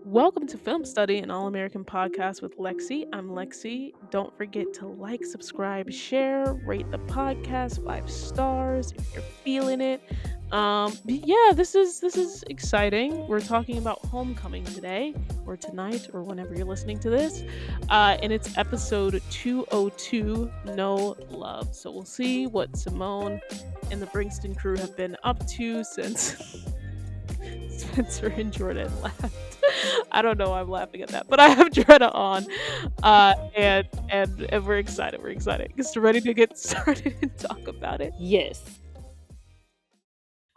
Welcome to Film Study, an all American podcast with Lexi. I'm Lexi. Don't forget to like, subscribe, share, rate the podcast 5 stars if you're feeling it. But yeah, this is exciting. We're talking about homecoming today, or tonight, or whenever you're listening to this. And it's episode 202, No Love. So we'll see what Simone and the Bringston crew have been up to since Spencer and Jordan left. I don't know why I'm laughing at that, but I have Dretta on, and we're excited. We're excited. Just ready to get started and talk about it. Yes.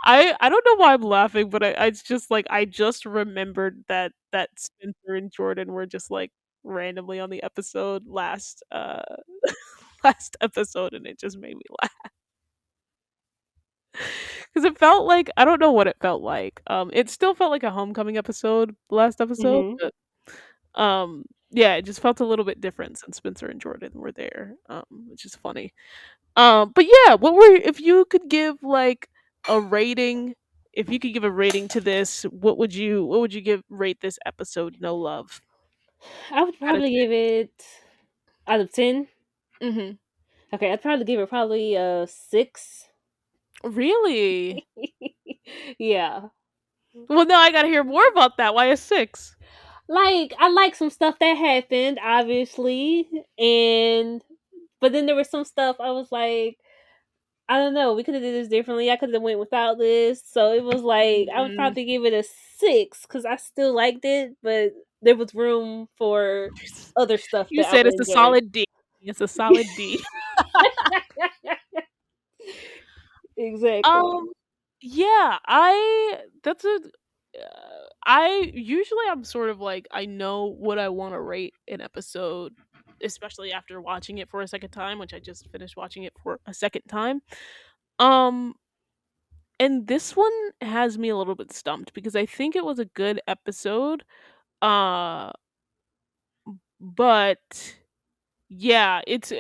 I don't know why I'm laughing, but it's just like I just remembered that Spencer and Jordan were just like randomly on the episode last episode, and it just made me laugh because it felt like I don't know what it felt like. It still felt like a homecoming episode, last episode, Mhm. but yeah, it just felt a little bit different since Spencer and Jordan were there, which is funny. But yeah, what were if you could give like a rating, if you could give a rating to this, what would you give rate this episode, No Love, I would out of probably give it out of 10. 10? Okay, I'd probably give it probably a 6. Really? Yeah. Well, now I gotta hear more about that. Why a 6? Like I like some stuff that happened, obviously, and but then there was some stuff I was like, I don't know, we could have did this differently. I could have went without this. So it was like I would Mm, probably give it a 6 cuz I still liked it, but there was room for other stuff you that I said would it's a enjoy. solid D. It's a solid D. Exactly. Um, yeah, I that's a I usually I'm sort of like I know what I want to rate an episode, especially after watching it for a second time, which I just finished watching it for a second time. Um, and this one has me a little bit stumped because I think it was a good episode. Uh, but yeah, it's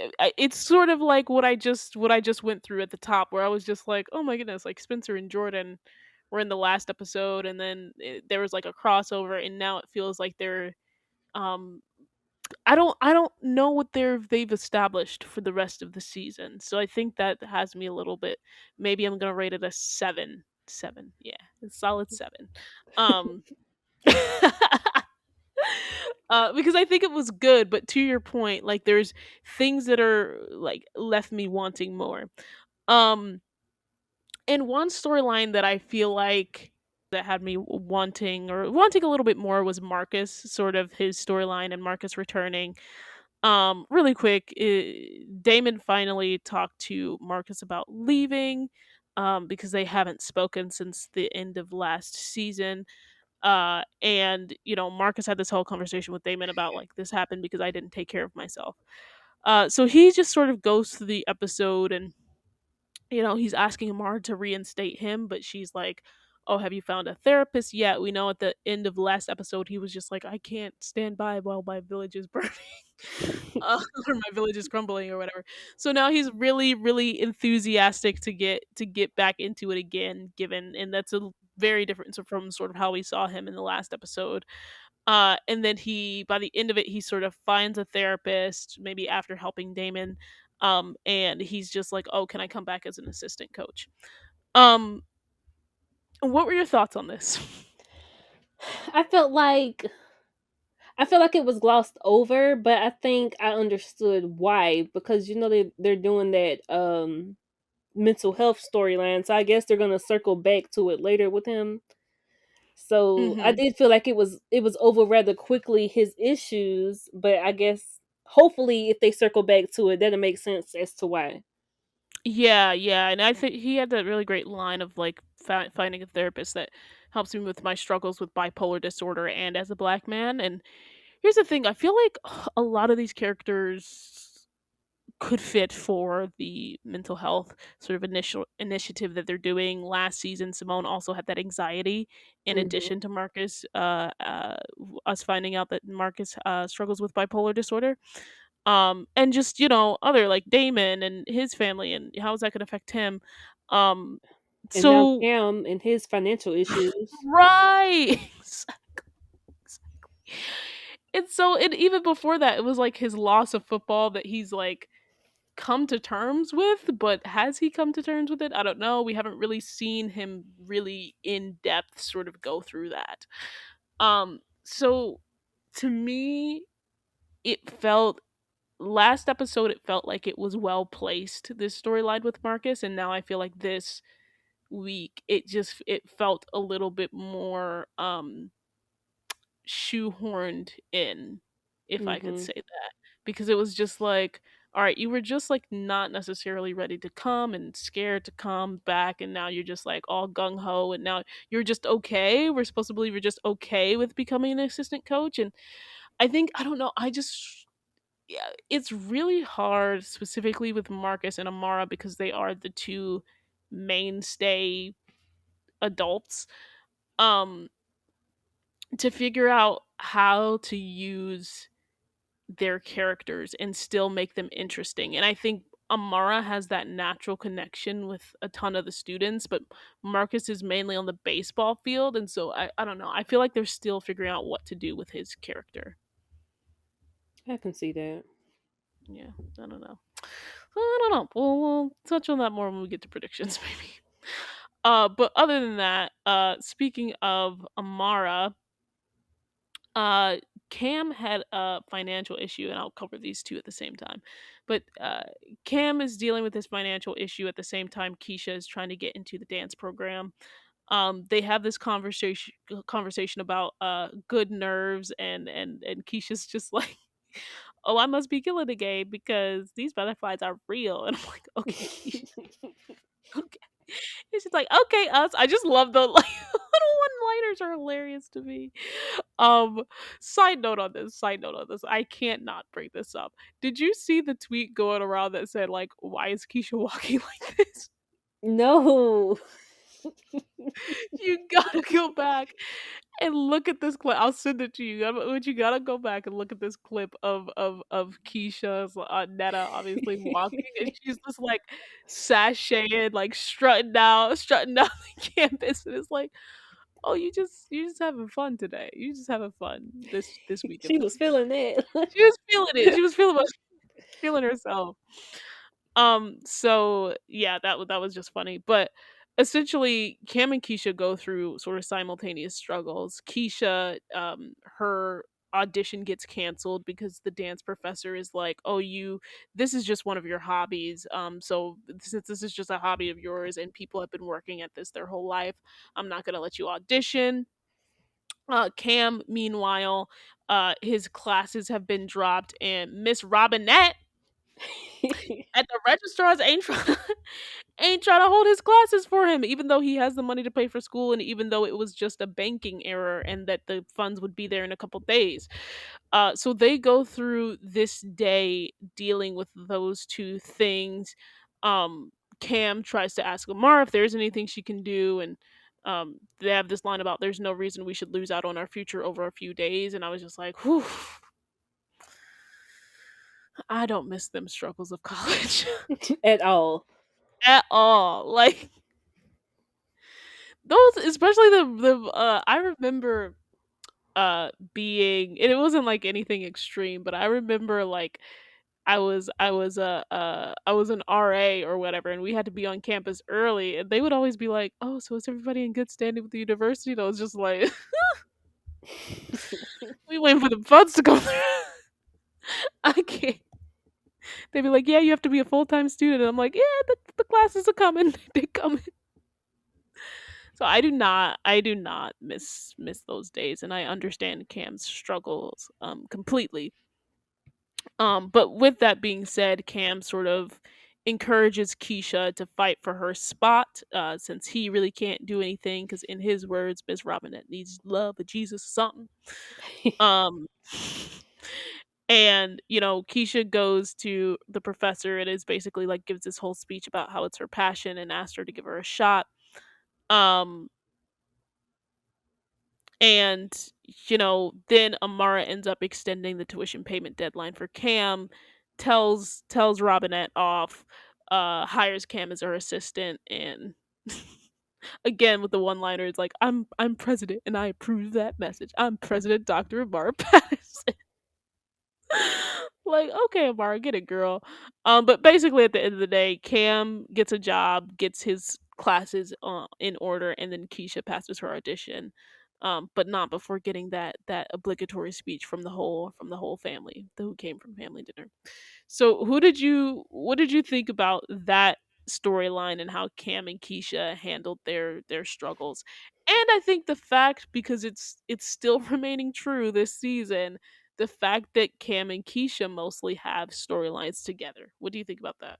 sort of like what I just went through at the top, where I was just like, oh my goodness, like Spencer and Jordan were in the last episode, and then there was like a crossover, and now it feels like they're um I don't know what they've established for the rest of the season. So I think that has me a little bit. Maybe I'm gonna rate it a 7. 7, yeah, a solid 7. Um, because I think it was good, but to your point, like there's things that are like left me wanting more. Um, and one storyline that I feel like that had me wanting a little bit more was Marcus, sort of his storyline and Marcus returning. Really quick, Damon finally talked to Marcus about leaving, because they haven't spoken since the end of last season. And Marcus had this whole conversation with Damon about like this happened because I didn't take care of myself. So he just sort of goes through the episode, and he's asking Amar to reinstate him, but she's like, "Oh, have you found a therapist yet?" We know at the end of last episode he was just like, "I can't stand by while my village is burning." Or my village is crumbling or whatever. So now he's really, really enthusiastic to get back into it again. Given, and that's a very different from sort of how we saw him in the last episode. And then by the end of it, he sort of finds a therapist, maybe after helping Damon. And he's just like, "Oh, can I come back as an assistant coach?" Um, what were your thoughts on this? I felt like I feel like it was glossed over, but I think I understood why because they're doing that mental health storyline, so I guess they're gonna circle back to it later with him. So I Hmm. did feel like it was over rather quickly his issues, but I guess hopefully if they circle back to it, that'll make sense as to why. Yeah, yeah, and I think he had that really great line of like finding a therapist that helps me with my struggles with bipolar disorder and as a black man. And here's the thing: I feel like a lot of these characters could fit for the mental health sort of initial initiative that they're doing. Last season, Simone also had that anxiety. In Hmm. addition to Marcus, us finding out that Marcus struggles with bipolar disorder, and just other like Damon and his family, and how is that going to affect him? Um, And now so Cam and his financial issues. right. So, and even before that, it was like his loss of football that he's like come to terms with, but has he come to terms with it? I don't know. We haven't really seen him really in depth sort of go through that. So to me, it felt last episode it felt like it was well placed, this storyline with Marcus, and now I feel like this week it felt a little bit more shoehorned in, if I could Mhm. say that, because it was just like, all right, you were just like not necessarily ready to come and scared to come back, and now you're just like all gung ho, and now you're just okay. We're supposed to believe you're just okay with becoming an assistant coach, and I think I don't know. I just yeah, it's really hard, specifically with Marcus and Amara, because they are the two mainstay adults. Um, to figure out how to use their characters and still make them interesting. And I think Amara has that natural connection with a ton of the students, but Marcus is mainly on the baseball field. And so I don't know. I feel like they're still figuring out what to do with his character. I can see that. Yeah, I don't know. I don't know. We'll touch on that more when we get to predictions, maybe. But other than that, speaking of Amara, Uh, Cam had a financial issue, and I'll cover these two at the same time. But Cam is dealing with this financial issue at the same time Keisha is trying to get into the dance program. They have this conversation about good nerves, and Keisha's just like, "Oh, I must be killing the game because these butterflies are real." And I'm like, "Okay, Keisha, okay." And she's like, "Okay, us." I just love the like little one-liners are hilarious to me. Um, side note on this. I can't not bring this up. Did you see the tweet going around that said like, "Why is Keisha walking like this?" No. You gotta go back and look at this clip. I'll send it to you. But you gotta go back and look at this clip of Keisha's Netta obviously walking, and she's just like sashaying, like strutting down the campus, and it's like, oh, you just having fun today. You just having fun this weekend. She was feeling that. She was feeling it. She was feeling herself. So yeah, that was just funny. But essentially Cam and Keisha go through sort of simultaneous struggles. Keisha, her audition gets canceled because the dance professor is like, "Oh, you this is just one of your hobbies. So since this is just a hobby of yours and people have been working at this their whole life, I'm not going to let you audition." Cam, meanwhile, his classes have been dropped, and Miss Robinette at the registrars ain't trying to hold his classes for him, even though he has the money to pay for school, and even though it was just a banking error, and that the funds would be there in a couple days. So they go through this day dealing with those two things. Um, Cam tries to ask Amar if there's anything she can do, and they have this line about there's no reason we should lose out on our future over a few days, and I was just like, whew, I don't miss them struggles of college At all. at all. Like those, especially I remember being, and it wasn't like anything extreme, but I remember like I was an RA or whatever, and we had to be on campus early, and they would always be like, "Oh, so is everybody in good standing with the university?" And I was just like, "We waiting for the funds to come through." I can't. They'd be like, "Yeah, you have to be a full-time student," and I'm like, "Yeah, the classes are coming. They coming." So I do not miss those days, and I understand Cam's struggles completely. But with that being said, Cam sort of encourages Keisha to fight for her spot, since he really can't do anything because, in his words, Miss Robinette needs love of Jesus or something. Um, and Keisha goes to the professor and is basically like gives this whole speech about how it's her passion and asked her to give her a shot. Um, and then Amara ends up extending the tuition payment deadline for Cam, tells Robinette off, hires Cam as her assistant, and again with the one liner, it's like, I'm president and I approve that message. I'm President Dr. Amara Patterson. Like, okay, Amara, get it, girl. But basically, at the end of the day, Cam gets a job, gets his classes in order, and then Keisha passes her audition. But not before getting that obligatory speech from the whole family, who came from family dinner. So, what did you think about that storyline and how Cam and Keisha handled their struggles? And I think the fact, because it's still remaining true this season, the fact that Cam and Keisha mostly have storylines together. What do you think about that?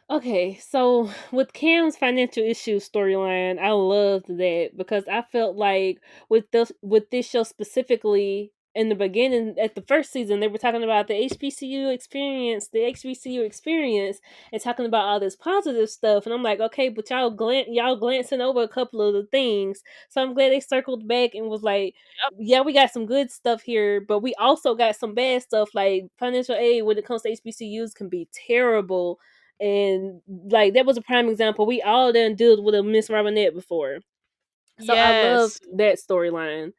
Okay, so with Cam's financial issues storyline, I loved that because I felt like with this show specifically in the beginning at the first season they were talking about the HBCU experience and talking about all this positive stuff and I'm like, okay, but y'all glancing over a couple of the things. So I'm glad they circled back and was like, Yep. yeah, we got some good stuff here, but we also got some bad stuff like financial aid when it comes to HBCUs can be terrible and like that was a prime example. We all done dealt with a Miss Robinette before. So I Yes. loved that storyline.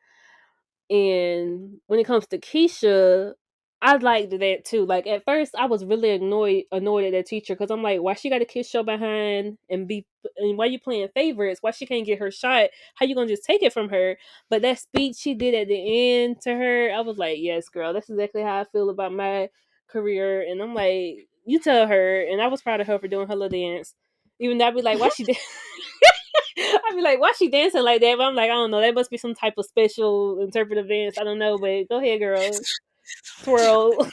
And when it comes to Keisha, I liked that too. Like at first, I was really annoyed at that teacher because I'm like, why she got to kiss your behind and why you playing favorites? Why she can't get her shot? How you gonna just take it from her? But that speech she did at the end to her, I was like, yes, girl, that's exactly how I feel about my career. And I'm like, you tell her. And I was proud of her for doing her little dance. Even though I'd be like, why she did? I'd be like, why she dancing like that? But I'm like, I don't know. That must be some type of special interpretive dance. I don't know, but go ahead, girl. Twirl.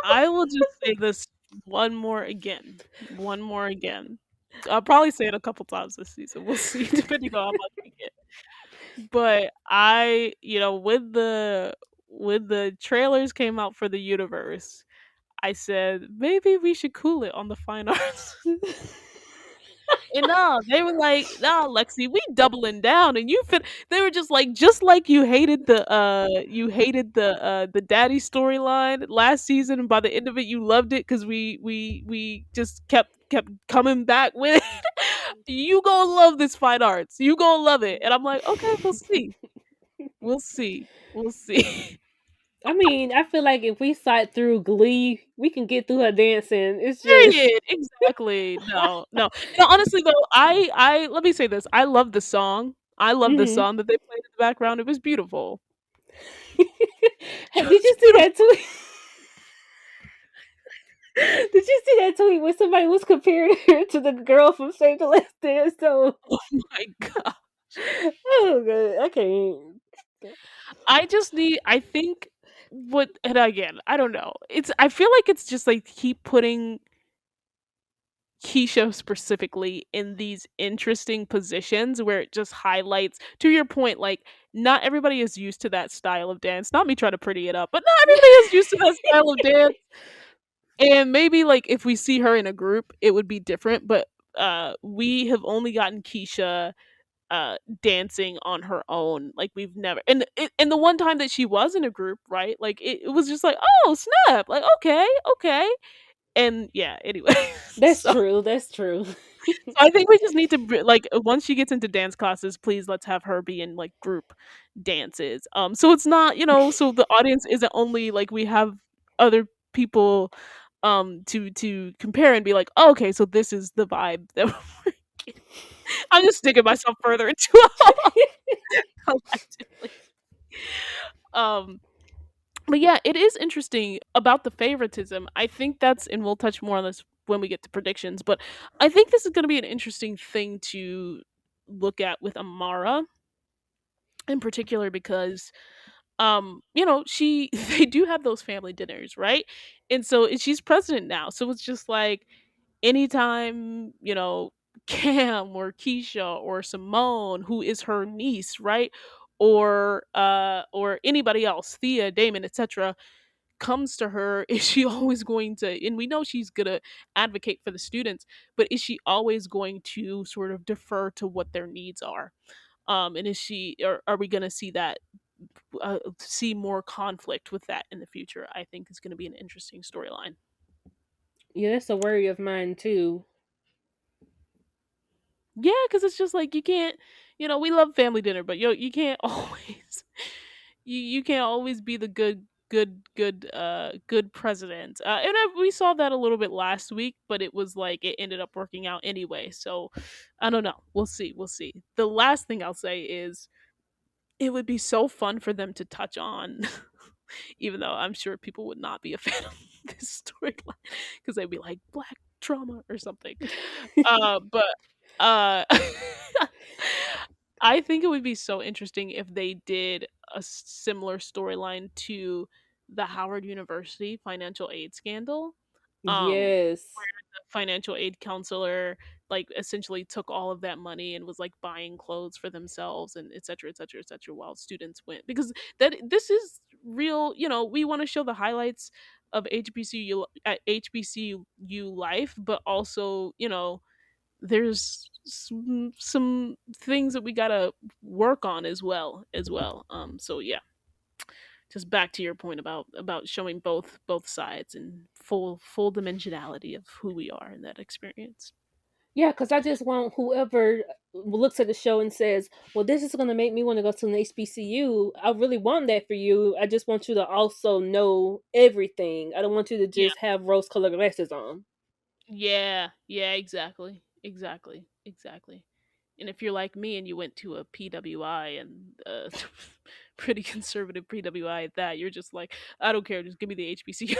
I will just say this one more again. One more again. I'll probably say it a couple times this season. We'll see, depending on how much we get. But when the trailers came out for the universe, I said maybe we should cool it on the fine arts. And no, they were like, "Nah, Lexi, we doubling down." And they were just like you hated the daddy storyline last season, and by the end of it, you loved it because we just kept coming back with it. You gonna love this fine arts. You gonna love it. And I'm like, okay, we'll see. We'll see. We'll see. I mean, I feel like if we sat through Glee, we can get through her dancing. It's just. Period. Exactly. No, no. No, honestly though, I let me say this. I love the song. I love the Mhm. song that they played in the background. It was beautiful. It Did was you see that beautiful. tweet? Did you see that tweet where somebody was comparing her to the girl from Save the Last Dance? So, Oh my god. oh god, I can't. I think what and again, I don't know. I feel like it's just like keep putting Keisha specifically in these interesting positions where it just highlights, to your point, like not everybody is used to that style of dance. Not me trying to pretty it up, but not everybody is used to that style of dance. And maybe like if we see her in a group, it would be different. But we have only gotten Keisha dancing on her own. Like we've never and the one time that she was in a group, right? Like it was just like, oh snap, like okay, okay. And yeah, anyway. That's So true. That's true. I think we just need to like once she gets into dance classes, please let's have her be in like group dances. So it's not, so the audience isn't only like we have other people to compare and be like, oh, okay, so this is the vibe that we're getting. I'm just digging myself further into a hole collectively. Um but yeah, it is interesting about the favoritism. I think that's, and we'll touch more on this when we get to predictions, but I think this is going to be an interesting thing to look at with Amara in particular because she they do have those family dinners, right? And so she's president now. So it's just like anytime, Cam or Keisha or Simone, who is her niece, right? Or anybody else, Thea, Damon, etc., comes to her, is she always going to, and we know she's gonna advocate for the students, but is she always going to sort of defer to what their needs are? And is she, or are we gonna see more conflict with that in the future? I think is gonna be an interesting storyline. Yeah, that's a worry of mine too. Yeah, because it's just like you can't, we love family dinner, but you can't always. You can't always be the good president. And we saw that a little bit last week, but it was like it ended up working out anyway. So I don't know. We'll see. We'll see. The last thing I'll say is it would be so fun for them to touch on, even though I'm sure people would not be a fan of this storyline because they'd be like black trauma or something. But uh I think it would be so interesting if they did a similar storyline to the Howard University financial aid scandal. Yes. Where the financial aid counselor like essentially took all of that money and was like buying clothes for themselves and et cetera, et cetera, et cetera, while students went because that this is real. We want to show the highlights of HBCU at HBCU life, but also there's some things that we gotta work on as well. So yeah, just back to your point about showing both sides and full dimensionality of who we are in that experience. Yeah, because I just want whoever looks at the show and says, "Well, this is going to make me want to go to an HBCU." I really want that for you. I just want you to also know everything. I don't want you to Yeah, just have rose-colored glasses on. yeah, exactly. And if you're like me and you went to a PWI and pretty conservative PWI at that, you're just like, I don't care, just give me the HBCU.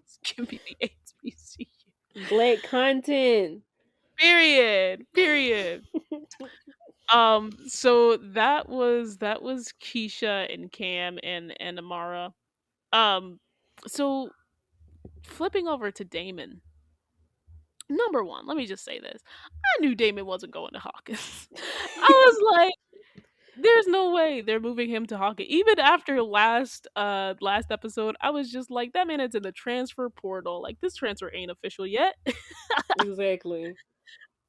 Just give me the HBCU. Black content. Period. So that was Keisha and Cam and Amara. Um, so flipping over to Damon. Number one, let me just say this: I knew Damon wasn't going to Hawkins. I was like, "There's no way they're moving him to Hawkins." Even after last episode, I was just like, "That man is in the transfer portal. Like this transfer ain't official yet." Exactly.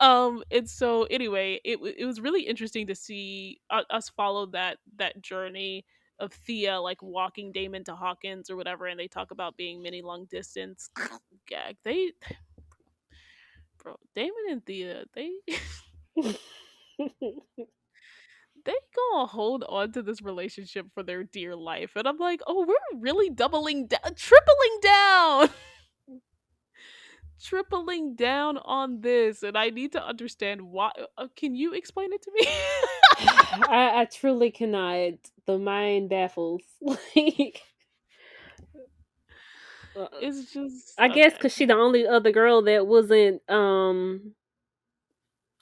And so anyway, it was really interesting to see us follow that journey of Thea like walking Damon to Hawkins or whatever, and they talk about being mini long distance. Gag. Bro, Damon and Thea, they gonna hold on to this relationship for their dear life, and I'm like, oh, we're really doubling down, tripling down, tripling down on this, and I need to understand why. Can you explain it to me? I truly cannot. The mind baffles. Like, uh, It's just I guess okay. because she the only other girl that wasn't Keisha.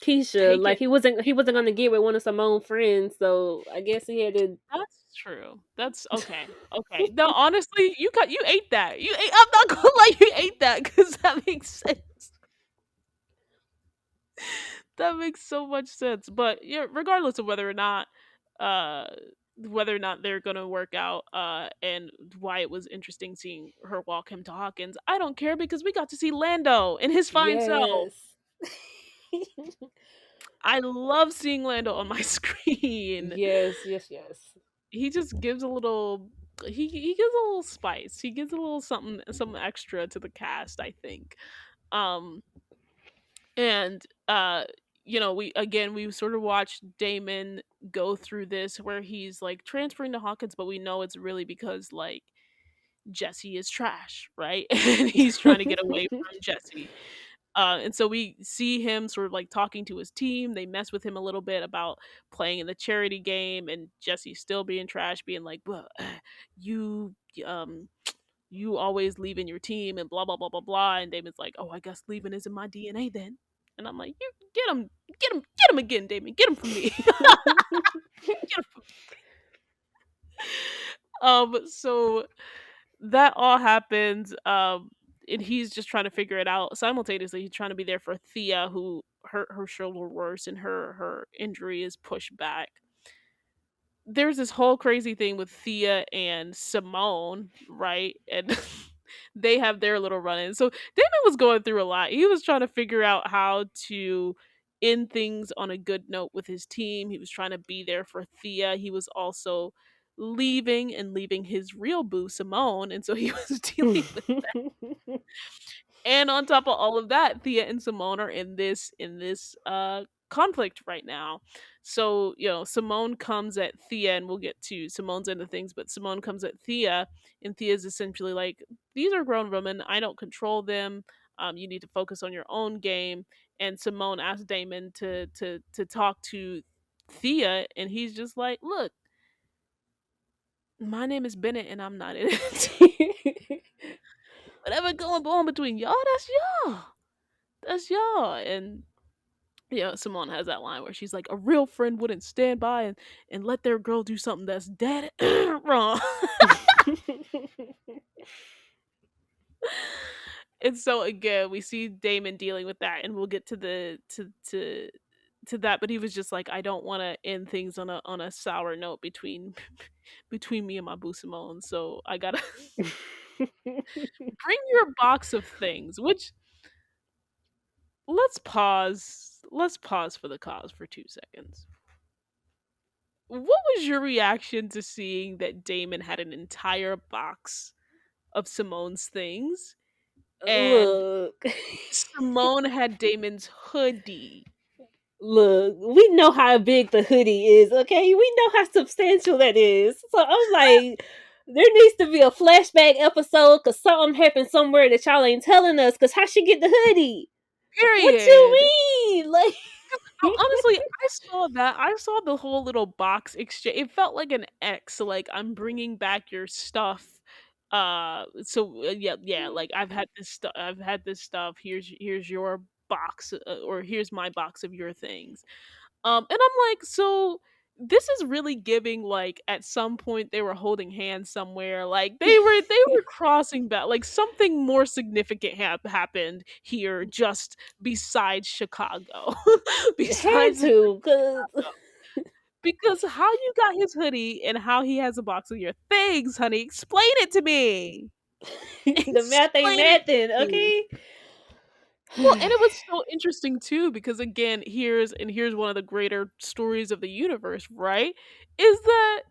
Take Like it. he wasn't gonna get with one of Simone's friends, so I guess he had to. That's true. That's okay. Okay. No, honestly, you ate that. You ate. I'm not gonna lie, you ate that because that makes sense. That makes so much sense. But yeah, regardless of uh, whether or not they're gonna work out, and why it was interesting seeing her walk him to Hawkins, I don't care because we got to see Lando and his fine self. Yes. I love seeing Lando on my screen. Yes, yes, yes. He just gives a little he gives a little spice. He gives a little something extra to the cast, I think. Um and we sort of watched Damon go through this where he's like transferring to Hawkins, but we know it's really because like Jesse is trash, right? And he's trying to get away from Jesse. And so we see him sort of like talking to his team. They mess with him a little bit about playing in the charity game, and Jesse's still being trash, being like, "Well, you you always leaving your team and blah blah blah blah blah." And Damon's like, "Oh, I guess leaving is in my DNA then." And I'm like, "You get him again, Damon. Get him from me." Get him from- so that all happens. And he's just trying to figure it out. Simultaneously, he's trying to be there for Thea, who her shoulder worse and her injury is pushed back. There's this whole crazy thing with Thea and Simone, right? And they have their little run in. So Damon was going through a lot. He was trying to figure out how to end things on a good note with his team. He was trying to be there for Thea. He was also leaving his real boo Simone, and so he was dealing with. And on top of all of that, Thea and Simone are in this conflict right now. So, Simone comes at Thea, and we'll get to Simone's end of things, but Simone comes at Thea, and Thea's essentially like, these are grown women. I don't control them. You need to focus on your own game. And Simone asks Damon to talk to Thea, and he's just like, look, my name is Bennett, and I'm not in it. Whatever going on between y'all, that's y'all. That's y'all. And Simone has that line where she's like, a real friend wouldn't stand by and let their girl do something that's dead wrong. And so again, we see Damon dealing with that, and we'll get to the to that. But he was just like, I don't want to end things on a sour note between between me and my boo Simone. So I gotta bring your box of things. Which, let's pause. Let's pause for the cause for 2 seconds. What was your reaction to seeing that Damon had an entire box of Simone's things, and Look, Simone had Damon's hoodie? look, we know how big the hoodie is, okay? We know how substantial that is. So I'm like, there needs to be a flashback episode because something happened somewhere that y'all ain't telling us. Because how she get the hoodie? What you Period. mean? Like, Honestly, I saw that. I saw the whole little box exchange. It felt like an X. Like, I'm bringing back your stuff. Yeah, yeah. Like, I've had this stuff. I've had this stuff. Here's your box, or here's my box of your things. And I'm like, so this is really giving, like, at some point they were holding hands somewhere, like they were crossing back, like something more significant happened here, just besides Chicago. had Besides to, because because how you got his hoodie and how he has a box of your things, honey, explain it to me. the math ain't Explain it mathin', to me. okay? Well, and it was so interesting too, because again, here's one of the greater stories of the universe, right? Is that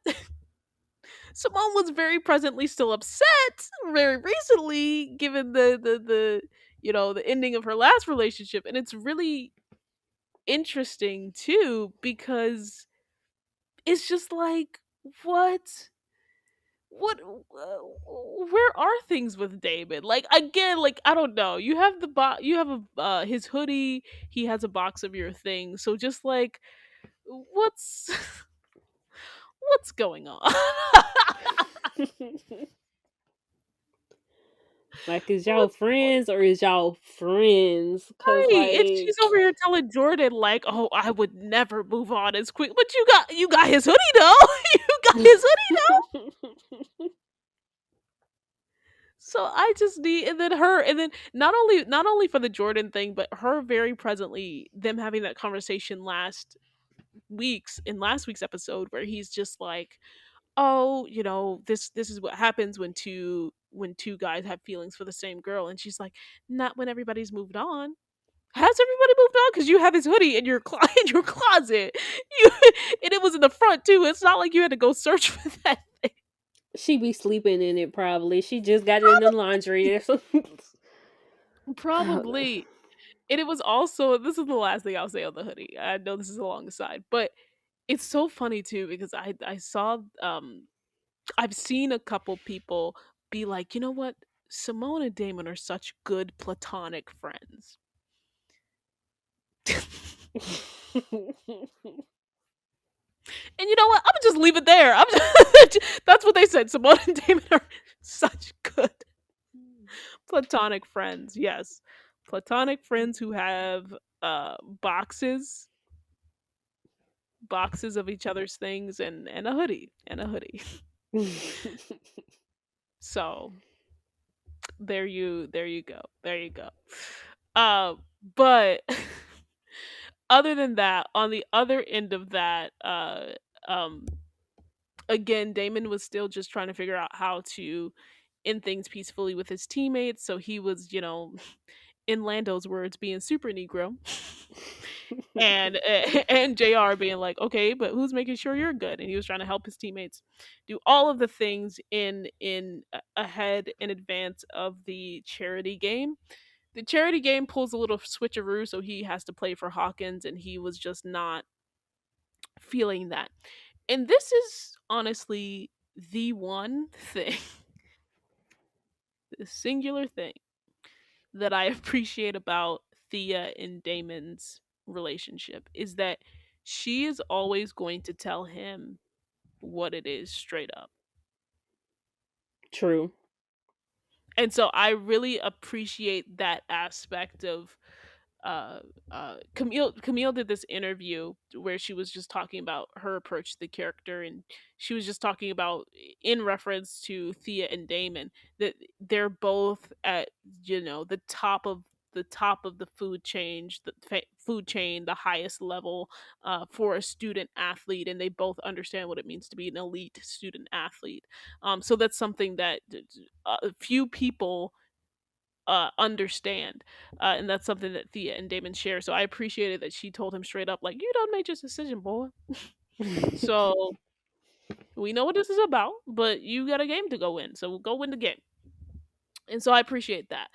Simone was very presently still upset very recently, given the ending of her last relationship, and it's really interesting too, because it's just like, what where are things with David? Like, again, like, I don't know. You have you have a his hoodie, he has a box of your things. So just like, what's what's going on? Like, is y'all What's friends or is y'all friends? Cause right? And she's like over here telling Jordan like, "Oh, I would never move on as quick." But you got his hoodie though. You got his hoodie though. So I just need, and then her, and then not only for the Jordan thing, but her very presently, them having that conversation last week's episode, where he's just like, oh, this is what happens when two guys have feelings for the same girl, and she's like, not when everybody's moved on. Has everybody moved on? Because you have his hoodie in your in your closet, you and it was in the front too. It's not like you had to go search for that thing. she be sleeping in it probably. She just got it in the laundry or something. Probably. And it was also, this is the last thing I'll say on the hoodie. I know this is along the side, but it's so funny too, because I saw I've seen a couple people be like, you know what? Simone and Damon are such good platonic friends. And you know what? I'm gonna just leave it there. That's what they said. Simone and Damon are such good platonic friends. Yes, platonic friends who have boxes of each other's things, and a hoodie. So there you go. Uh, but other than that, on the other end of that, um, again, Damon was still just trying to figure out how to end things peacefully with his teammates. So he was, in Lando's words, being super Negro. And and JR being like, okay, but who's making sure you're good? And he was trying to help his teammates do all of the things in ahead in advance of the charity game. The charity game pulls a little switcheroo, so he has to play for Hawkins, and he was just not feeling that. And this is honestly the one thing, the singular thing that I appreciate about Thea and Damon's relationship is that she is always going to tell him what it is straight up. True. And so I really appreciate that aspect of uh Camille did this interview where she was just talking about her approach to the character, and she was just talking about, in reference to Thea and Damon, that they're both at, the top of the food chain, the highest level for a student athlete, and they both understand what it means to be an elite student athlete. So that's something that few people understand, and that's something that Thea and Damon share. So I appreciated that she told him straight up, like, "You don't make your decision, boy. So we know what this is about, but you got a game to go win. So go win the game." And so I appreciate that.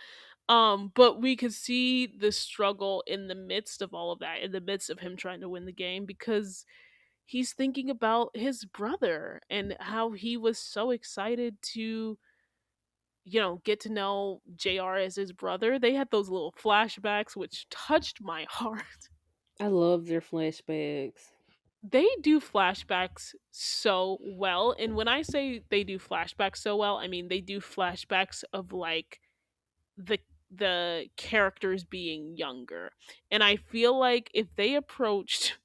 But we could see the struggle in the midst of all of that, in the midst of him trying to win the game, because he's thinking about his brother and how he was so excited to get to know JR as his brother. They had those little flashbacks which touched my heart. I love their flashbacks. They do flashbacks so well. And when I say they do flashbacks so well, I mean they do flashbacks of like the characters being younger. And I feel like if they approached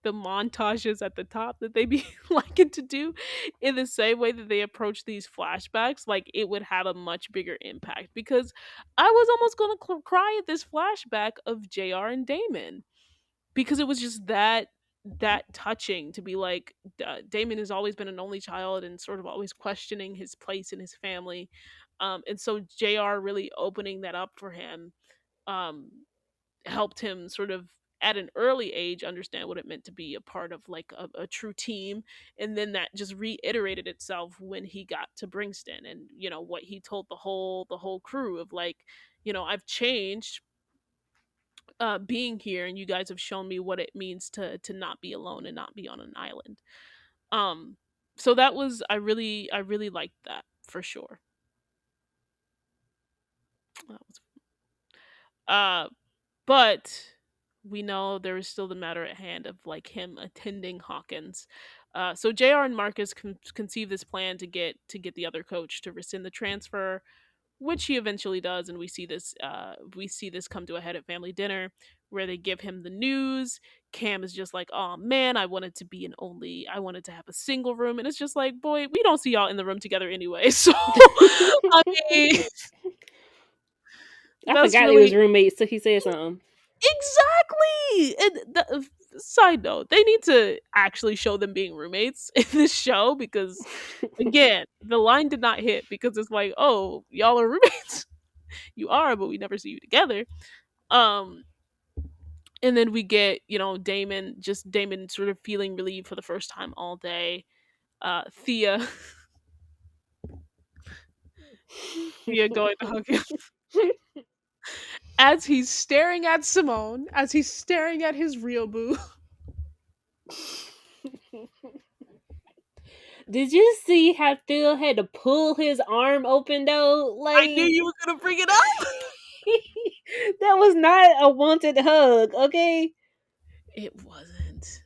the montages at the top that they be liking to do in the same way that they approach these flashbacks, like it would have a much bigger impact, because I was almost gonna cry at this flashback of JR and Damon, because it was just that touching to be like, Damon has always been an only child and sort of always questioning his place in his family, and so JR really opening that up for him um helped him sort of at an early age understand what it meant to be a part of like a true team. And then that just reiterated itself when he got to Bringston, and what he told the whole crew of like, I've changed being here, and you guys have shown me what it means to not be alone and not be on an island. um so that was, I really liked that for sure. That was, uh but we know there is still the matter at hand of like him attending Hawkins. So Jr. and Marcus conceive this plan to get the other coach to rescind the transfer, which he eventually does, and we see this come to a head at family dinner where they give him the news. Cam is just like, "Oh man, I wanted to have a single room," and it's just like, "Boy, we don't see y'all in the room together anyway." So I mean, I that's forgot they was really roommates till he said something. exactly. And side note, they need to actually show them being roommates in this show, because again, the line did not hit, because it's like, oh, y'all are roommates. You are, but we never see you together. Um, and then we get, Damon sort of feeling relieved for the first time all day. Thea, Thea going to hug him as he's staring at Simone, as he's staring at his real boo. Did you see how Phil had to pull his arm open though? I knew Like you were gonna bring it up. that was not a wanted hug, okay? It wasn't.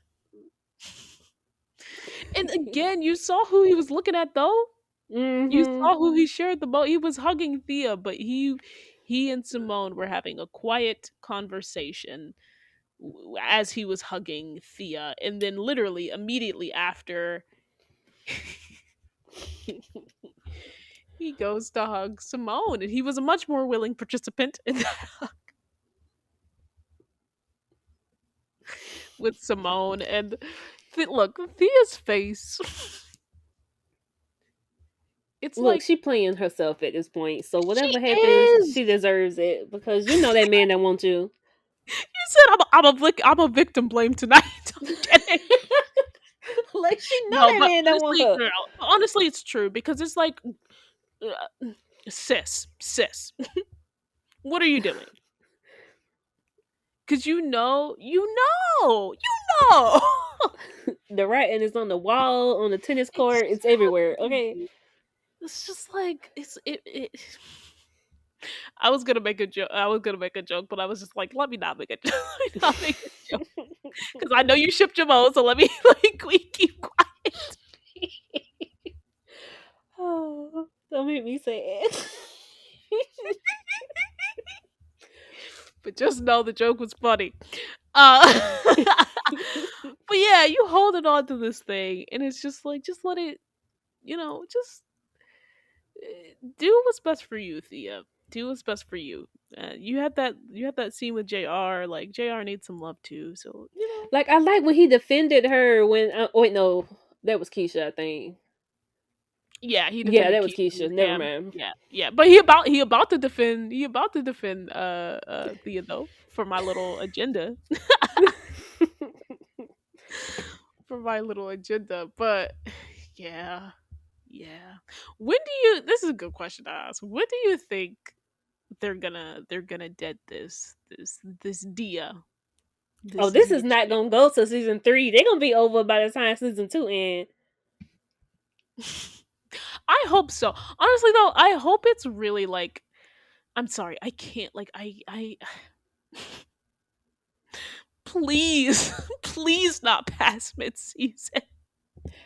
And again, you saw who he was looking at though. You Mm-hmm. saw who he shared the most. He was hugging Thea, but he and Simone were having a quiet conversation as he was hugging Thea, and then literally immediately after, he goes to hug Simone, and he was a much more willing participant in that with Simone. And look, Thea's face. It's Look, like, she playing herself at this point. So she whatever happens, is. she deserves it because you know that man that want you. You said I'm a victim blame tonight. I'm kidding. Like she know No, that but man that want honestly, her. no, honestly, it's true, because it's like, sis, What are you doing? Because you know. The writing is on the wall, on the tennis court. It's everywhere. Okay. Exactly. It's just like it. I was gonna make a joke. I was gonna make a joke, but I was just like, let me not make a joke. Let me not make a joke because I know you shipped your mo, so let me like we keep quiet. Oh, don't make me sad. But just know the joke was funny. But yeah, you holding on to this thing, and it's just like, just let it, just do what's best for you, Thea. Do what's best for you. You had that scene with Jr. Like Jr. needs some love too, so Like I like when he defended her when. Wait, no, that was Keisha. I think. yeah, he Yeah, defended that was Keith Keisha. Never Cam. mind. Yeah, yeah, but he about to defend Thea though for my little agenda for my little agenda. But yeah, yeah. When do you? This is a good question to ask. When do you think they're gonna dead this Dia Oh, this this is Dia not chick? gonna go to season 3. They're gonna be over by the time season 2 ends. I hope so. Honestly though, I hope it's really like I'm sorry, I can't like I please please not pass mid season.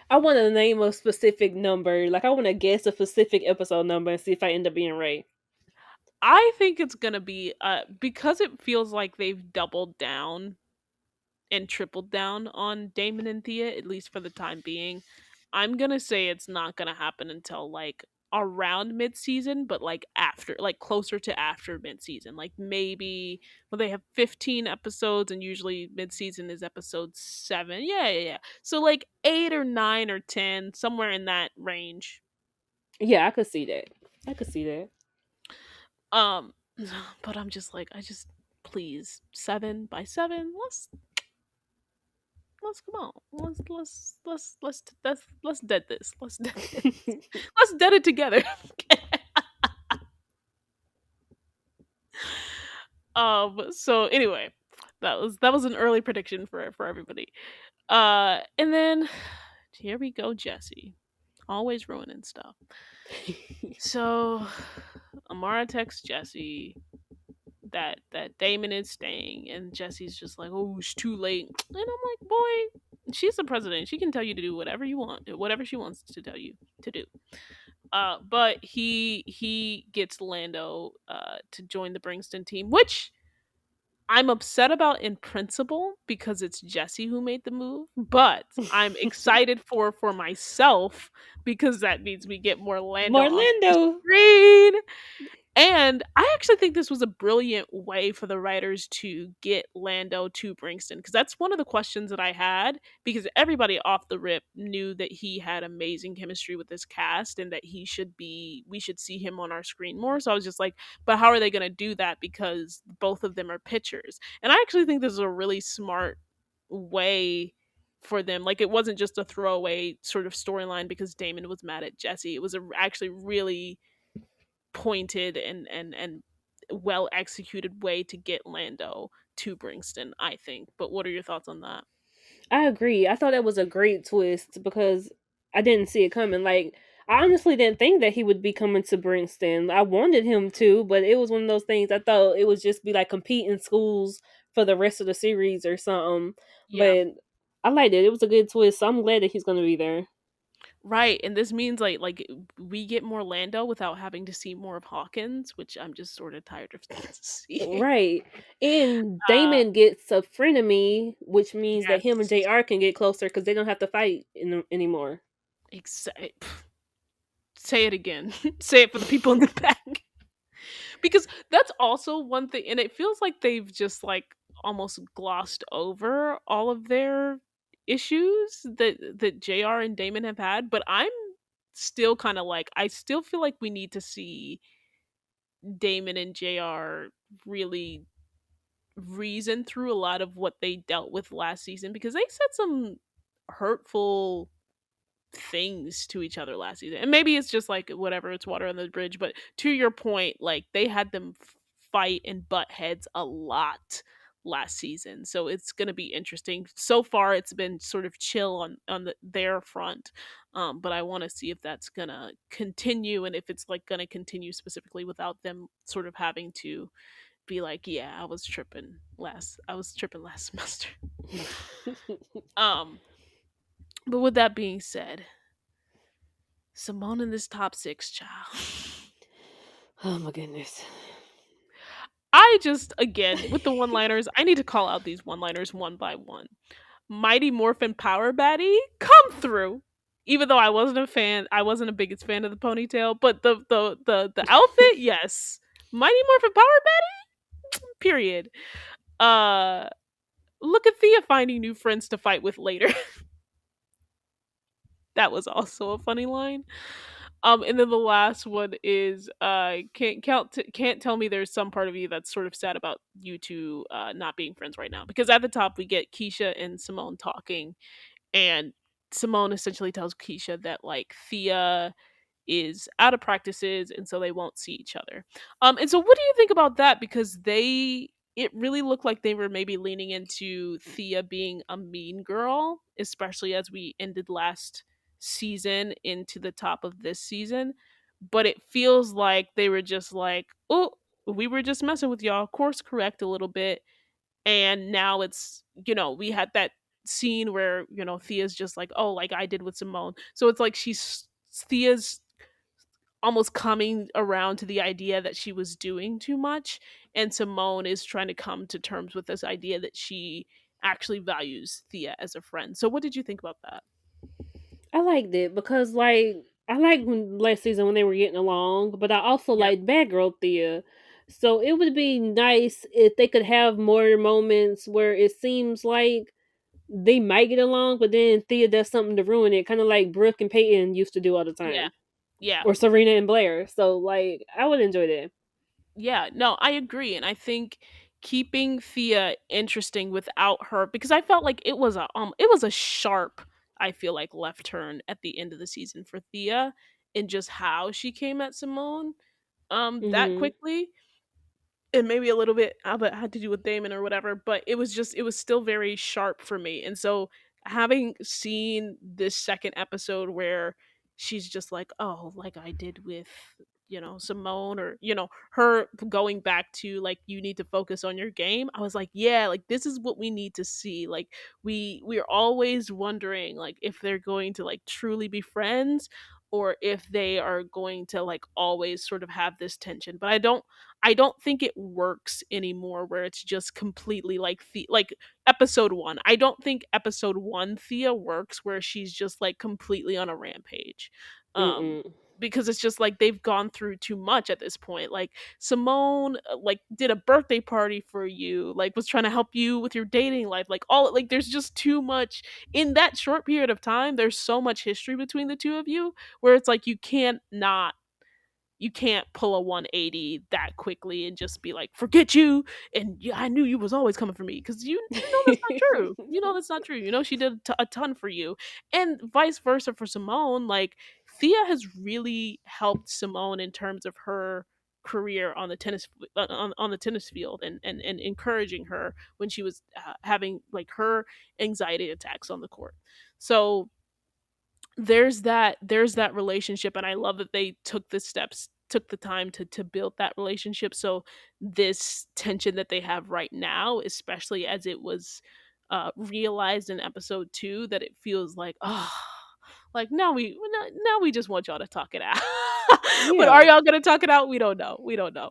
I want to name a specific number. Like I want to guess a specific episode number and see if I end up being right. I think it's gonna be because it feels like they've doubled down and tripled down on Damon and Thea, at least for the time being. I'm gonna say it's not gonna happen until like around mid season, but like after, like closer to after mid season. Like maybe well, they have 15 episodes, and usually mid season is episode 7. Yeah, yeah, yeah. So like 8 or 9 or 10, somewhere in that range. Yeah, I could see that. I could see that. Um, but I'm just like, please 7 by 7. Let's come on. Let's dead this. Let's dead this. Let's dead it together. So anyway, that was an early prediction for everybody. And then here we go, Jesse. Always ruining stuff. So Amara texts Jesse that Damon is staying, and Jesse's just like, "Oh, it's too late." And I'm like, "Boy, she's the president. She can tell you to do whatever you want, whatever she wants to tell you to do." But he gets Lando to join the Bringston team, which I'm upset about in principle because it's Jesse who made the move, but I'm excited for myself because that means we get more Lando on the Morlando. screen. And I actually think this was a brilliant way for the writers to get Lando to Bringston, because that's one of the questions that I had, because everybody off the rip knew that he had amazing chemistry with this cast and that we should see him on our screen more. So I was just like, but how are they going to do that, because both of them are pitchers? And I actually think this is a really smart way for them. Like, it wasn't just a throwaway sort of storyline because Damon was mad at Jesse. It was actually really pointed and well executed way to get Lando to Bringston, I think. But what are your thoughts on that? I agree. I thought that was a great twist because I didn't see it coming. Like I honestly didn't think that he would be coming to Bringston. I wanted him to, but it was one of those things. I thought it would just be like competing schools for the rest of the series or something. Yeah. But I liked it. It was a good twist. So I'm glad that he's going to be there. Right, and this means like we get more Lando without having to see more of Hawkins, which I'm just sort of tired of seeing. Right. And Uh, Damon gets a frenemy, which means that him and yes, JR can get closer because they don't have to fight anymore. say it again. Say it for the people in the back. Because that's also one thing, and it feels like they've just like almost glossed over all of their issues that JR and Damon have had, but I'm still kind of like, I still feel like we need to see Damon and JR really reason through a lot of what they dealt with last season, because they said some hurtful things to each other last season. And maybe it's just like whatever, it's water on the bridge, but to your point, like they had them fight and butt heads a lot last season. So it's going to be interesting. So far it's been sort of chill on their front. But I want to see if that's going to continue, and if it's like going to continue specifically without them sort of having to be like, yeah, I was tripping last semester. Um but with that being said, Simone in this top 6, child. Oh my goodness. I just, again, with the one-liners, I need to call out these one-liners one by one. Mighty Morphin Power Baddie, come through. Even though I wasn't a biggest fan of the ponytail, but the outfit, yes. Mighty Morphin Power Baddie, period. Uh Look at Thea finding new friends to fight with later. That was also a funny line. And then the last one is can't tell me there's some part of you that's sort of sad about you two not being friends right now, because at the top we get Keisha and Simone talking, and Simone essentially tells Keisha that like Thea is out of practices and so they won't see each other. And so what do you think about that? Because it really looked like they were maybe leaning into Thea being a mean girl, especially as we ended last season into the top of this season. But it feels like they were just like, oh, we were just messing with y'all, course correct a little bit. And now it's, we had that scene where, Thea's just like, oh, like I did with Simone. So it's like Thea's almost coming around to the idea that she was doing too much, and Simone is trying to come to terms with this idea that she actually values Thea as a friend. So what did you think about that? I liked it because, like, I liked when last season when they were getting along, but I also Yep. liked Bad Girl Thea. So it would be nice if they could have more moments where it seems like they might get along, but then Thea does something to ruin it, kind of like Brooke and Peyton used to do all the Yeah. time, Yeah. or Serena and Blair. So, like, I would enjoy that. Yeah, no, I agree, and I think keeping Thea interesting without her, because I felt like it was a sharp, I feel like, left turn at the end of the season for Thea, in just how she came at Simone that Hmm. quickly, and maybe a little bit of it had to do with Damon or whatever, but it was still very sharp for me. And so having seen this second episode where she's just like, oh, like I did with, Simone, or, her going back to like, you need to focus on your game. I was like, yeah, like this is what we need to see. Like we're always wondering like if they're going to like truly be friends, or if they are going to like always sort of have this tension. But I don't think it works anymore where it's just completely like like episode 1. I don't think episode 1 Thea works where she's just like completely on a rampage. Um Mm-mm. because it's just like they've gone through too much at this point. Like Simone like did a birthday party for you, like was trying to help you with your dating life. Like all like there's just too much in that short period of time. There's so much history between the two of you where it's like you can't pull a 180 that quickly and just be like, forget you, and yeah, I knew you was always coming for me, because you know that's not true. You know that's not true. You know she did a ton for you, and vice versa for Simone. Like Thea has really helped Simone in terms of her career on the on the tennis field, and encouraging her when she was having like her anxiety attacks on the court. So there's that relationship, and I love that they took the time to build that relationship. So this tension that they have right now, especially as it was realized in episode 2, that it feels like, oh, like now we just want y'all to talk it out. But are Yeah. y'all gonna talk it out? We don't know.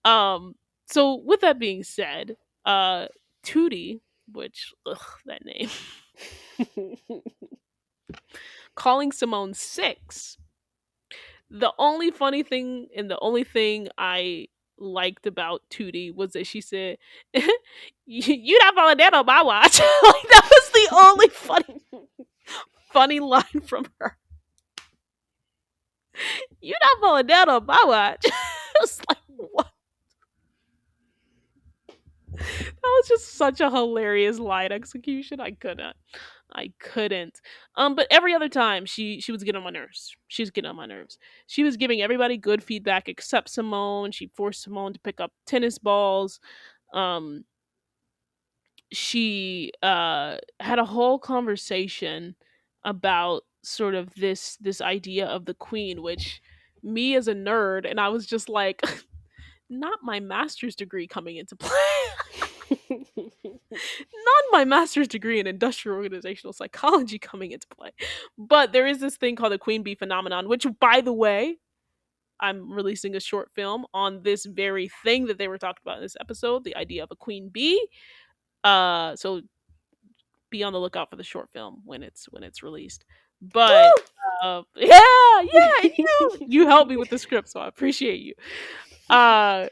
um so with that being said, uh Tootie, which, ugh, that name, calling Simone 6. The only funny thing, and the only thing I liked about Tootie, was that she said, "You not falling down on my watch." Like that was the only funny line from her. "You not falling down on my watch." It's like, what? That was just such a hilarious line execution. I couldn't. I couldn't. But every other time she was getting on my nerves. She was getting on my nerves. She was giving everybody good feedback except Simone. She forced Simone to pick up tennis balls. Um, she had a whole conversation about sort of this idea of the queen, which me as a nerd, and I was just like, not my master's degree coming into play. Not my master's degree in industrial organizational psychology coming into play. But there is this thing called the queen bee phenomenon, which, by the way, I'm releasing a short film on this very thing that they were talking about in this episode, the idea of a queen bee. So be on the lookout for the short film when it's released. But yeah, yeah, you helped me with the script, so I appreciate you. Uh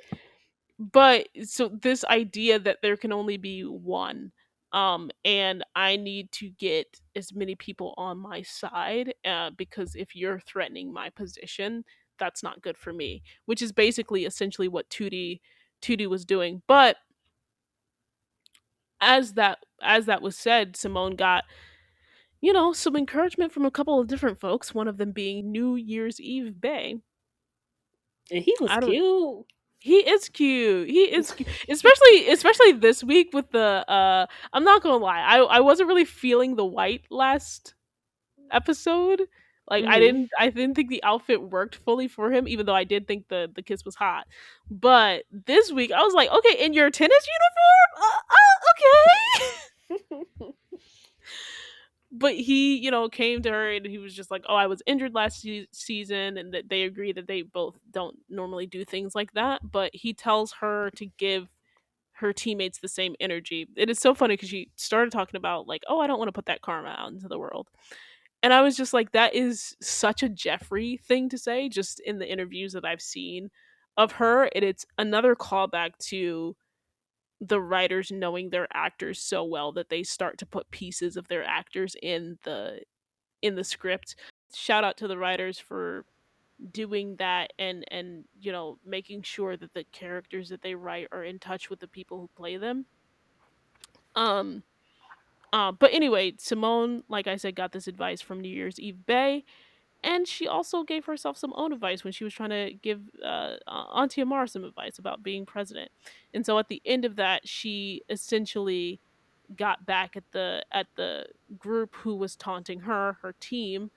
but so this idea that there can only be one, and I need to get as many people on my side, because if you're threatening my position, that's not good for me, which is basically essentially what Tootie was doing. But as that was said, Simone got, some encouragement from a couple of different folks, one of them being New Year's Eve Bay. And he was I don't cute. He is cute. He is cute. Especially this week with the I'm not gonna lie, I wasn't really feeling the white last episode. Like Hmm. I didn't think the outfit worked fully for him, even though I did think the kiss was hot. But this week I was like, okay, in your tennis uniform? Okay. But he, came to her and he was just like, "Oh, I was injured last season," and that they agree that they both don't normally do things like that. But he tells her to give her teammates the same energy. It is so funny because she started talking about like, "Oh, I don't want to put that karma out into the world," and I was just like, "That is such a Jeffrey thing to say." Just in the interviews that I've seen of her, and it's another callback to the writers knowing their actors so well that they start to put pieces of their actors in the script. Shout out to the writers for doing that, and making sure that the characters that they write are in touch with the people who play them. Um but anyway, Simone, like I said, got this advice from New Year's Eve Bay, and she also gave herself some own advice when she was trying to give Auntie Amara some advice about being president. And so at the end of that, she essentially got back at the group who was taunting her team,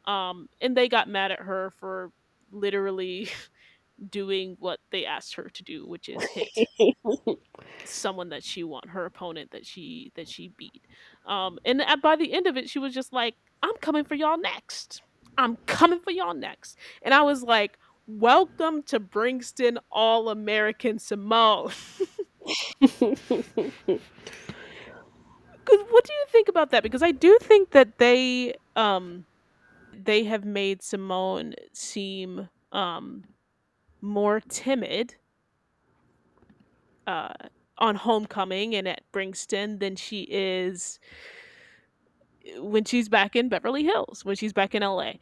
and they got mad at her for literally doing what they asked her to do, which is hit someone that she won, her opponent that she beat. And by the end of it, she was just like, "I'm coming for y'all next. I'm coming for y'all next." And I was like, "Welcome to Bringston, All American Simone." Because what do you think about that? Because I do think that they have made Simone seem more timid uh on Homecoming and at Bringston than she is when she's back in Beverly Hills, when she's back in LA.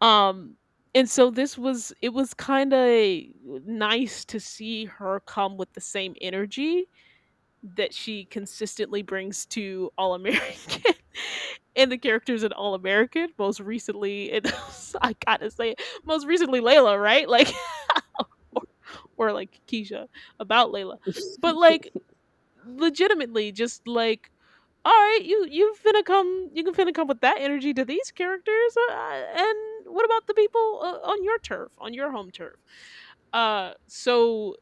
Um and so it was kind of nice to see her come with the same energy that she consistently brings to All American and the characters in All American. Most recently, I gotta say, most recently Layla, right? Like, or, or like Keisha about Layla, but like legitimately, just like, all right, you can finna come with that energy to these characters, and what about the people on your turf, on your home turf? So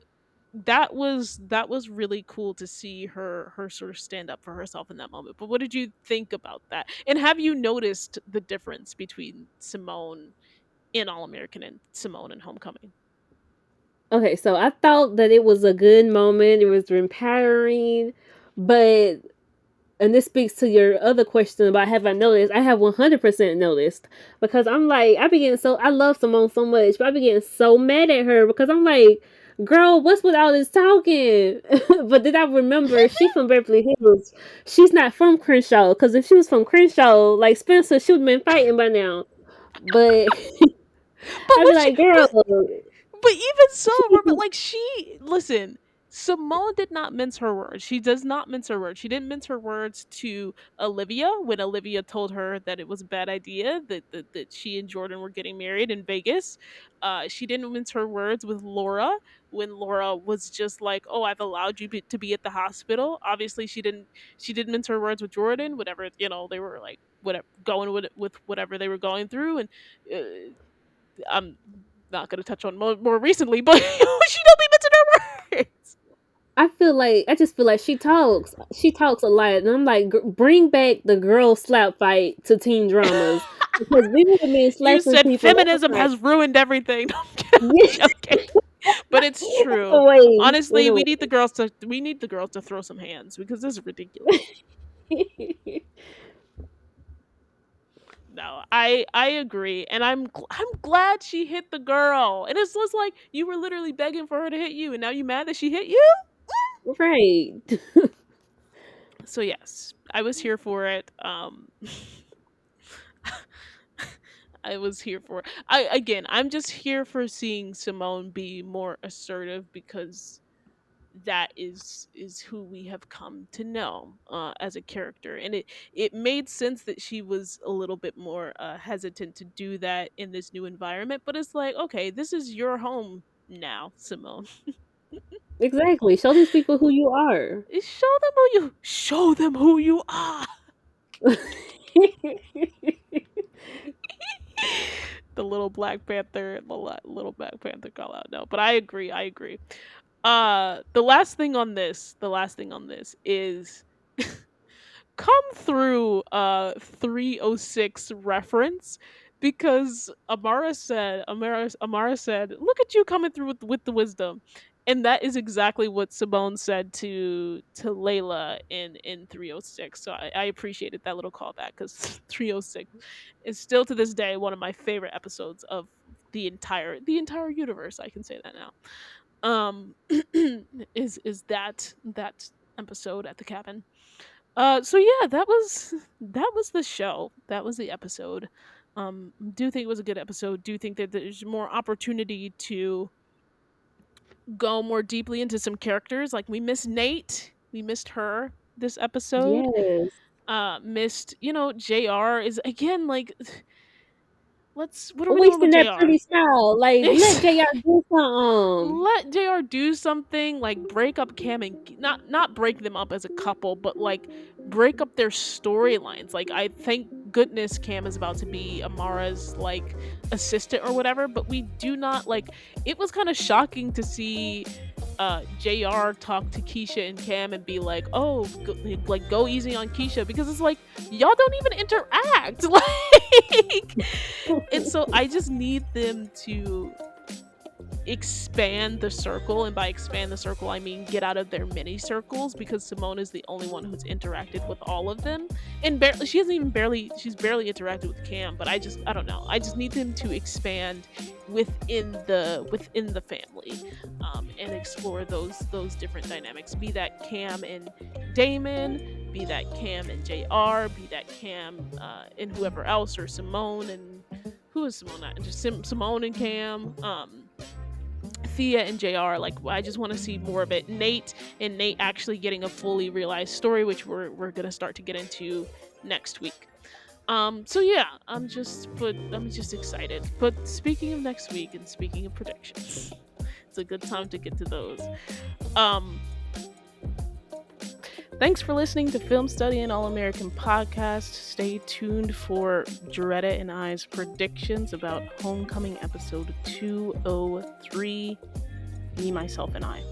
that was really cool to see her sort of stand up for herself in that moment. But what did you think about that? And have you noticed the difference between Simone in All American and Simone in Homecoming? Okay, so I thought that it was a good moment. It was empowering, but and this speaks to your other question about have I noticed? I have 100% noticed because I'm like I be getting so I love Simone so much, but I be getting so mad at her because I'm like, girl, what's with all this talking? But then I remember she from Beverly Hills. She's not from Crenshaw because if she was from Crenshaw, like Spencer, she would have been fighting by now. But But I'd be what she like, girl, but even so, but like she listen. Simone did not mince her words. She does not mince her words. She didn't mince her words to Olivia when Olivia told her that it was a bad idea that she and Jordan were getting married in Vegas. She didn't mince her words with Laura when Laura was just like, "Oh, I've allowed you to be at the hospital." Obviously, she didn't mince her words with Jordan. Whatever, they were like whatever going with whatever they were going through, and I'm not going to touch on more recently, but she don't be mincing her words. I just feel like she talks a lot, and I'm like, bring back the girl slap fight to teen dramas because these women You slapping said people. I was feminism like, has ruined everything. I'm yeah, joking, but it's in true. a way, in Honestly, a we need the girls to throw some hands because this is ridiculous. way. No, I agree, and I'm glad she hit the girl. And it's just like you were literally begging for her to hit you, and now you mad that she hit you. Right. So yes, I was here for it. I was here for it. I'm just here for seeing Simone be more assertive because that is who we have come to know as a character, and it made sense that she was a little bit more hesitant to do that in this new environment. But it's like, okay, this is your home now, Simone. Exactly. Show these people who you are. Show them who you are. The little Black Panther, little Black Panther call out. No, but I agree. The last thing on this is come through 306 reference, because Amara said, "Look at you coming through with the wisdom." And that is exactly what Simone said to Layla in 306. So I appreciated that little callback, because 306 is still to this day one of my favorite episodes of the entire universe. I can say that now. Is that episode at the cabin. So yeah, that was the show. That was the episode. Do think it was a good episode. Do think that there's more opportunity to go more deeply into some characters. Like we missed Nate. We missed her this episode. Yes. Missed, JR is again like what are we doing with Wasting that JR? pretty smile. Like, let JR do something. Let JR do something, like break up Cam and not break them up as a couple, but like break up their storylines. Like I thank goodness Cam is about to be Amara's like assistant or whatever, but we do not like it was kind of shocking to see JR talk to Keisha and Cam and be like, "Oh, go easy on Keisha," because it's like y'all don't even interact. Like, and so I just need them to expand the circle, and by expand the circle I mean get out of their mini circles, because Simone is the only one who's interacted with all of them, and she's barely interacted with Cam. But I don't know, I just need them to expand within the family, and explore those different dynamics, be that Cam and Damon, be that Cam and JR, be that Cam and whoever else, or Simone and who is Simone not just Simone and Cam, Thea and JR. Like I just want to see more of it. Nate actually getting a fully realized story, which we're gonna start to get into next week. So yeah, I'm just excited. But speaking of next week and speaking of predictions, it's a good time to get to those. Um Thanks for listening to Film Study and All American Podcast. Stay tuned for Joretta and I's predictions about Homecoming episode 203, Me, Myself, and I.